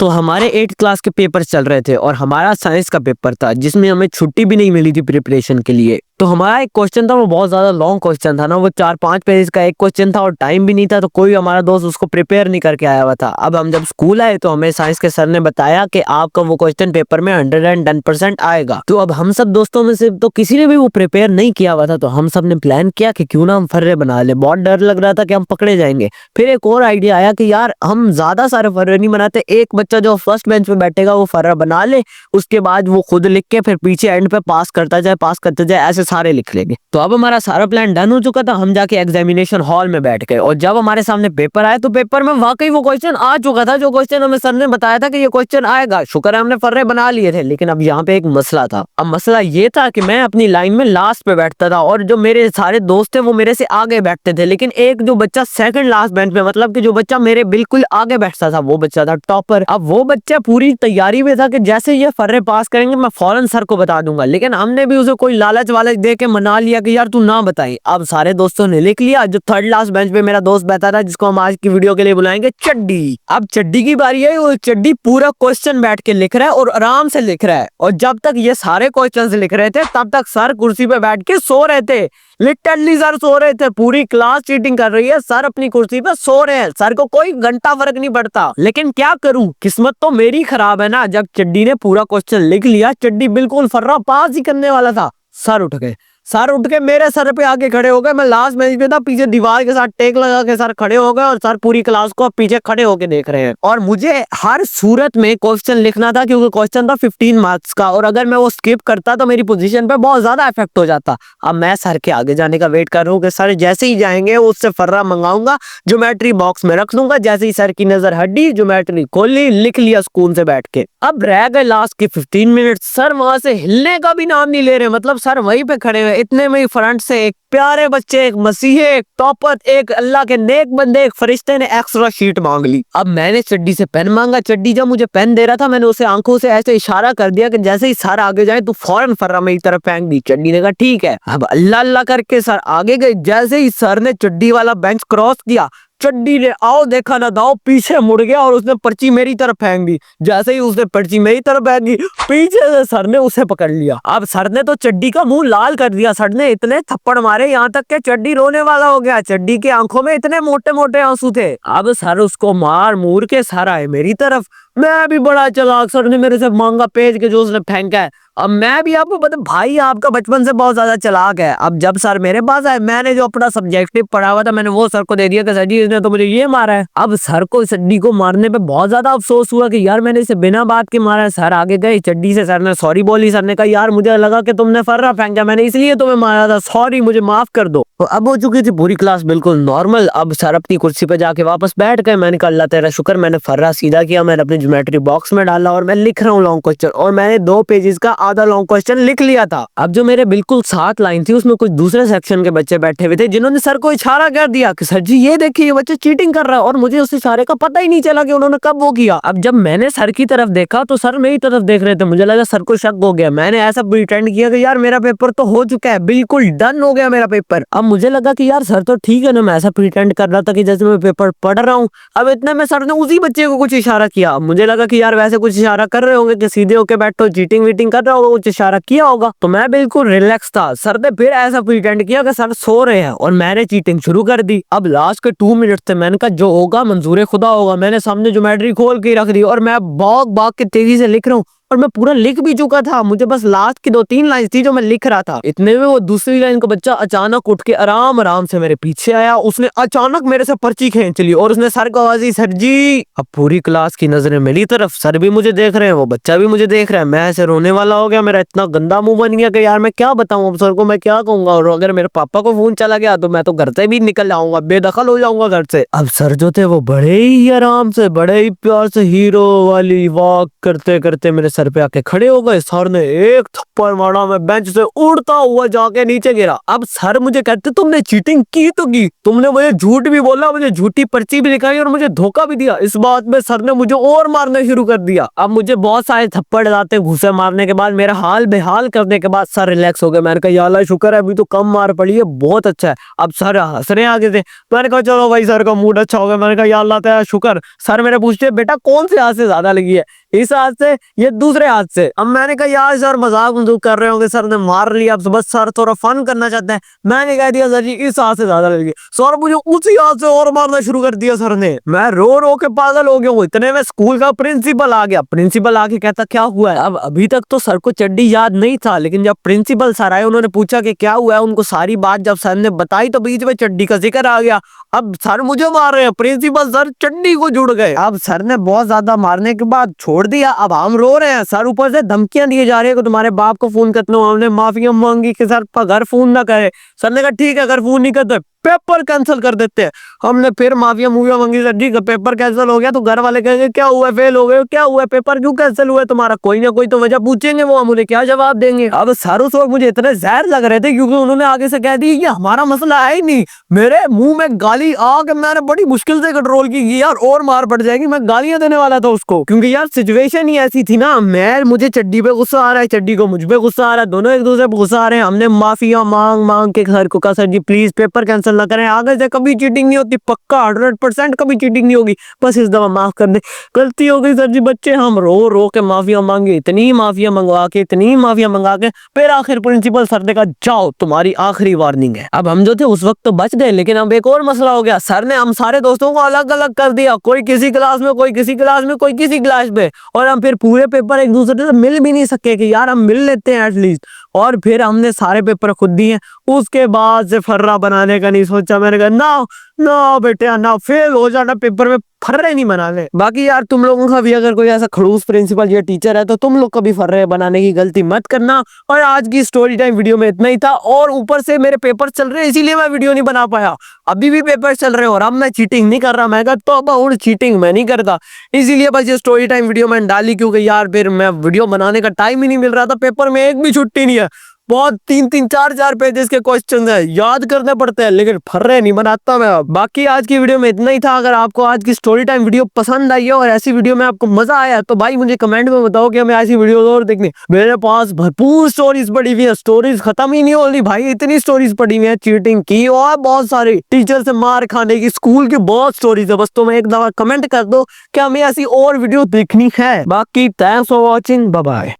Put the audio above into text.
तो हमारे 8th class के पेपर चल रहे थे और हमारा साइंस का पेपर था जिसमें हमें छुट्टी भी नहीं मिली थी प्रिपरेशन के लिए। तो हमारा एक क्वेश्चन था, वो बहुत ज्यादा लॉन्ग क्वेश्चन था ना, वो 4-5 पेज का एक क्वेश्चन था और टाइम भी नहीं था, तो कोई हमारा दोस्त उसको प्रिपेयर नहीं करके आया हुआ था। अब हम जब स्कूल आए तो हमें साइंस के सर ने बताया कि आपका वो क्वेश्चन पेपर में 110% आएगा। तो अब हम सब दोस्तों में से तो किसी ने भी वो प्रिपेयर नहीं किया हुआ था, तो हम सब ने प्लान किया कि क्यों ना हम फर्रे बना ले। बहुत डर लग रहा था कि हम पकड़े जाएंगे। फिर एक और आइडिया आया कि यार हम ज्यादा सारे फर्रे नहीं बनाते, एक बच्चा जो फर्स्ट बेंच पे बैठेगा वो फर्रा बना ले, उसके बाद वो खुद लिख के फिर पीछे एंड पे पास करता जाए, ऐसे सारे लिख लेंगे। तो अब हमारा सारा प्लान डन हो चुका था। हम जाके एग्जामिनेशन हॉल में बैठ गए और जब हमारे सामने पेपर आया तो पेपर में वाकई वो क्वेश्चन आ चुका था जो क्वेश्चन हमें सर ने बताया था कि ये क्वेश्चन आएगा। शुक्र है हमने फर्रे बना लिए थे। लेकिन अब यहाँ पे एक मसला था। अब मसला ये था कि मैं अपनी लाइन में लास्ट पे बैठता था और जो मेरे सारे दोस्त थे वो मेरे से आगे बैठते थे, लेकिन एक जो बच्चा सेकंड लास्ट बेंच पे, मतलब कि जो बच्चा मेरे बिल्कुल आगे बैठता था, वो बच्चा था टॉपर। अब वो बच्चा पूरी तैयारी में था कि जैसे ये फर्रे पास करेंगे मैं फौरन सर को बता दूंगा, लेकिन हमने भी उसे कोई लालच वालच दे के मना लिया कि यार तू ना बताई। अब सारे दोस्तों ने लिख लिया। जो थर्ड लास्ट बेंच पे मेरा दोस्त बैठा था, जिसको हम आज की वीडियो के लिए बुलाएंगे चड्डी, अब चड्डी की बारी है। वो चड्डी पूरा क्वेश्चन बैठ के लिख रहा है और आराम से लिख रहा है, और जब तक ये सारे क्वेश्चन लिख रहे थे तब तक सर कुर्सी पे बैठ के सो रहे थे। लिटरली सर सो रहे थे। पूरी क्लास चीटिंग कर रही है, सर अपनी कुर्सी पे सो रहे हैं। सर को कोई घंटा फर्क नहीं पड़ता। लेकिन क्या करूं, किस्मत तो मेरी खराब है ना। जब चड्डी ने पूरा क्वेश्चन लिख लिया, चड्डी बिल्कुल फर्रा पास ही करने वाला था, सर उठ गए। सर उठ के मेरे सर पे आके खड़े हो गए। मैं लास्ट बेंच पे था, पीछे दीवार के साथ टेक लगा के सर खड़े हो गए और सर पूरी क्लास को पीछे खड़े होके देख रहे हैं। और मुझे हर सूरत में क्वेश्चन लिखना था क्योंकि क्वेश्चन था 15 मार्क्स का, और अगर मैं वो स्किप करता तो मेरी पोजीशन पे बहुत ज्यादा इफेक्ट हो जाता। अब मैं सर के आगे जाने का वेट कर रहा हूँ कि सर जैसे ही जाएंगे उससे फर्रा मंगाऊंगा, ज्योमेट्री बॉक्स में रख दूंगा। जैसे ही सर की नजर हटी, ज्योमेट्री खोली, लिख लिया सुकून से बैठ के। अब रह गए लास्ट के 15 मिनट। सर वहां से हिलने का भी नाम नहीं ले रहे, मतलब सर वहीं पे खड़े हुए। इतने में फ्रंट से एक प्यारे बच्चे, एक मसीहे, एक टॉपर, एक अल्लाह के नेक बंदे, एक फरिश्ते ने एक्स्ट्रा शीट मांग ली। अब मैंने चड्डी से पेन मांगा। चड्डी जब मुझे पेन दे रहा था, मैंने उसे आंखों से ऐसे इशारा कर दिया कि जैसे ही सर आगे जाए तो फौरन फर्रा मेरी तरफ फेंक दी। चड्डी ने कहा ठीक है। अब अल्लाह अल्लाह करके सर आगे गए। जैसे ही सर ने चड्डी वाला बेंच क्रॉस किया, चड्डी ने आओ देखा ना दाओ पीछे मुड़ गया और उसने पर्ची मेरी तरफ फेंक दी। जैसे ही उसने पर्ची मेरी तरफ फेंक दी, पीछे से सर ने उसे पकड़ लिया। अब सर ने तो चड्डी का मुंह लाल कर दिया। सर ने इतने थप्पड़ मारे यहाँ तक के चड्डी रोने वाला हो गया। चड्डी की आंखों में इतने मोटे मोटे आंसू थे। अब सर उसको मार मूर के सर आए मेरी तरफ। मैं भी बड़ा चलाक, सर ने मेरे से मांगा पेज के जो उसने फेंका है। अब मैं भी आपको बता, भाई आपका बचपन से बहुत ज्यादा चालाक है। अब जब सर मेरे पास आए, मैंने जो अपना सब्जेक्टिव पढ़ा हुआ था मैंने वो सर को दे दिया कि सर जी इसने तो मुझे ये मारा है। अब सर को चड्डी को मारने पे बहुत ज्यादा अफसोस हुआ कि यार मैंने इसे बिना बात के मारा है। सर आगे गए, चड्डी से सर ने सॉरी बोली। सर ने कहा यार मुझे लगा कि तुमने फर्रा फेंका, मैंने इसलिए तुम्हें मारा था, सॉरी मुझे माफ कर दो। तो अब हो चुकी थी पूरी क्लास बिल्कुल नॉर्मल। अब सर अपनी कुर्सी पे जाके वापस बैठ गए। मैंने कहा अल्लाह तेरा शुक्र, मैंने फर्रा सीधा किया, मैंने अपनी ज्योमेट्री बॉक्स में डाला और मैं लिख रहा हूँ लॉन्ग क्वेश्चन। और मैंने 2 पेजेस का आधा लॉन्ग क्वेश्चन लिख लिया था। अब जो मेरे बिल्कुल 7 लाइन थी उसमें कुछ दूसरे सेक्शन के बच्चे बैठे हुए थे जिन्होंने सर को इशारा कर दिया कि सर जी ये देखिए ये बच्चे चीटिंग कर रहा है, और मुझे उस इशारे का पता ही नहीं चला कि उन्होंने कब वो किया। अब जब मैंने सर की तरफ देखा तो सर मेरी तरफ देख रहे थे। मुझे लगा सर को शक हो गया। मैंने ऐसा प्रिटेंड किया कि यार मेरा पेपर तो हो चुका है, बिल्कुल डन हो गया मेरा पेपर। अब मुझे लगा कि यार सर तो ठीक है ना, मैं ऐसा प्रिटेंड कर रहा था कि जैसे मैं पेपर पढ़ रहा हूँ। अब इतने में सर ने उसी बच्चे को कुछ इशारा किया। मुझे लगा कि यार वैसे कुछ इशारा कर रहे होंगे कि सीधे होके बैठो, चीटिंग वीटिंग कर रहा होगा, कुछ इशारा किया होगा। तो मैं बिल्कुल रिलैक्स था। सर ने फिर ऐसा प्रिटेंड किया कि सर सो रहे हैं और मैंने चीटिंग शुरू कर दी। अब लास्ट के 2 मिनट थे। मैंने कहा जो होगा मंजूर खुदा होगा। मैंने सामने ज्योमेट्री खोल के रख दी और मैं भाग भाग के तेजी से लिख रहा हूँ, और मैं पूरा लिख भी चुका था। मुझे बस लास्ट की 2-3 लाइन थी जो मैं लिख रहा था। इतने में वो दूसरी लाइन का बच्चा अचानक उठ के आराम आराम से मेरे पीछे आया। उसने अचानक मेरे से पर्ची खींच ली और उसने सर को आवाज दी, सर जी। अब पूरी क्लास की नजरें मेरी तरफ, सर भी मुझे देख रहे हैं, वो बच्चा भी मुझे देख रहा है। मैं ऐसे रोने वाला हो गया। मेरा इतना गंदा मुंह बन गया कि यार मैं क्या बताऊं अब सर को, मैं क्या कहूंगा। और अगर मेरे पापा को फोन चला गया तो मैं तो घर से भी निकल जाऊंगा, बेदखल हो जाऊंगा घर से। अब सर जो थे वो बड़े ही आराम से, बड़े ही प्यार से हीरो वाली वॉक करते करते मेरे सर पे आके खड़े हो गए। सर ने एक थप्पड़ मारा, मैं बेंच से उड़ता हुआ जाके नीचे गिरा। अब सर मुझे कहते तुमने चीटिंग की तो की, तुमने मुझे झूठ भी बोला, मुझे झूठी पर्ची भी दिखाई और मुझे धोखा भी दिया। इस बात में सर ने मुझे और मारना शुरू कर दिया। अब मुझे बहुत सारे थप्पड़ लाते, घूसे मारने के बाद, मेरा हाल बेहाल करने के बाद सर रिलैक्स हो गए। मैंने कहा या अल्लाह शुक्र है अभी तो कम मार पड़ी है, बहुत अच्छा है। अब सर हंस रहे आगे से। मैंने कहा चलो भाई सर का मूड अच्छा हो गया। मैंने कहा या अल्लाह तेरा शुक्र। सर मेरे पूछते बेटा कौन से हाथ से ज्यादा लगी है, इस हाथ से या दूसरे हाथ से? अब मैंने कहा यार सर मजाक मजूक कर रहे होंगे, सर ने मार लिया, अब बस सर थोड़ा फन करना चाहते हैं। मैंने कह दिया सर जी इस हाथ से ज्यादा लगी। सर मुझे उसी हाथ से और मारना शुरू कर दिया सर ने। मैं रो रो के पागल हो गया हूँ। इतने में स्कूल का प्रिंसिपल आ गया। प्रिंसिपल आके कहता क्या हुआ है? अब अभी तक तो सर को चड्डी याद नहीं था, लेकिन जब प्रिंसिपल सर आए उन्होंने पूछा कि क्या हुआ है, उनको सारी बात जब सर ने बताई तो बीच में चड्डी का जिक्र आ गया। अब सर मुझे मार रहे हैं, प्रिंसिपल सर चड्डी को जुड़ गए। अब सर ने बहुत ज्यादा मारने के बाद छोड़ दिया। अब हम रो रहे हैं, सर ऊपर से धमकियां दिए जा रही है कि तुम्हारे बाप को फोन करते हो। हमने माफिया मांगी कि सर घर फोन ना करे। सर ने कहा ठीक है अगर फोन नहीं करते पेपर कैंसिल कर देते हैं। हमने फिर माफिया मूविया मांगी, सर ठीक है पेपर कैंसिल हो गया तो घर वाले कहेंगे क्या हुआ, फेल हो गए, क्या हुआ, पेपर क्यों कैंसिल हुआ तुम्हारा? कोई ना कोई तो वजह पूछेंगे, वो हम उन्हें क्या जवाब देंगे? अब सर उस वक्त मुझे इतने जहर लग रहे थे क्योंकि उन्होंने आगे से कह दी ये हमारा मसला है ही नहीं। मेरे मुंह में गाली आके मैंने बड़ी मुश्किल से कंट्रोल की यार, और मार पड़ जाएगी, मैं गालियां देने वाला था उसको, क्योंकि यार सिचुएशन ही ऐसी थी ना। मुझे चड्डी पे गुस्सा आ रहा है, चड्डी को मुझ पे गुस्सा आ रहा है, दोनों एक दूसरे पे गुस्सा आ रहे हैं। हमने माफिया मांग मांग के सर को कहा sir ji please paper cancel ना करें, आगे से कभी चीटिंग नहीं होती, पक्का 100% कभी चीटिंग नहीं होगी, बस इस दफा माफ कर दे, गलती हो गई सर जी बच्चे। हम रो रो के माफिया मांगे, इतनी माफिया मंगवा के, इतनी माफिया मंगा के फिर आखिर प्रिंसिपल सर ने कहा जाओ तुम्हारी आखिरी वार्निंग है। अब हम जो थे उस वक्त तो बच गए, लेकिन अब एक और मसला हो गया। सर ने हम सारे दोस्तों को अलग अलग कर दिया, कोई किसी क्लास में, कोई किसी क्लास में, कोई किसी क्लास में, और हम फिर पूरे पेपर एक दूसरे से मिल भी नहीं सके कि यार हम मिल लेते हैं एटलीस्ट। और फिर हमने सारे पेपर खुद दिए। उसके बाद से फर्रा बनाने का नहीं सोचा। मैंने कहा ना ना बेटे ना, फेल हो जाना पेपर में फर्रे नहीं बनाने। बाकी यार तुम लोगों का भी अगर कोई ऐसा खड़ूस प्रिंसिपल या टीचर है तो तुम लोग कभी फर्रे बनाने की गलती मत करना। और आज की स्टोरी टाइम वीडियो में इतना ही था, और ऊपर से मेरे पेपर चल रहे हैं इसीलिए मैं वीडियो नहीं बना पाया। अभी भी पेपर चल रहे हैं और अब मैं चीटिंग नहीं कर रहा। मैं कहता तो अब चीटिंग मैं नहीं करता, इसीलिए बस ये स्टोरी टाइम वीडियो मैंने डाली, क्योंकि यार फिर मैं वीडियो बनाने का टाइम ही नहीं मिल रहा था। पेपर में एक भी छुट्टी नहीं है, बहुत 3-3 4-4 पेजेस के क्वेश्चन है, याद करने पड़ते हैं, लेकिन फर्रे नहीं बनाता मैं। बाकी आज की वीडियो में इतना ही था। अगर आपको आज की स्टोरी टाइम वीडियो पसंद आई है और ऐसी वीडियो में आपको मजा आया तो भाई मुझे कमेंट में बताओ कि हमें ऐसी वीडियो और देखनी। मेरे पास भरपूर स्टोरीज पड़ी हुई है, स्टोरीज खत्म ही नहीं हो रही भाई, इतनी स्टोरीज पड़ी हुई है चीटिंग की और बहुत सारी टीचर से मार खाने की, स्कूल की बहुत स्टोरीज है। बस तुम्हें एक दफा कमेंट कर दो कि हमें ऐसी और वीडियो देखनी है। बाकी thanks for watching, bye bye.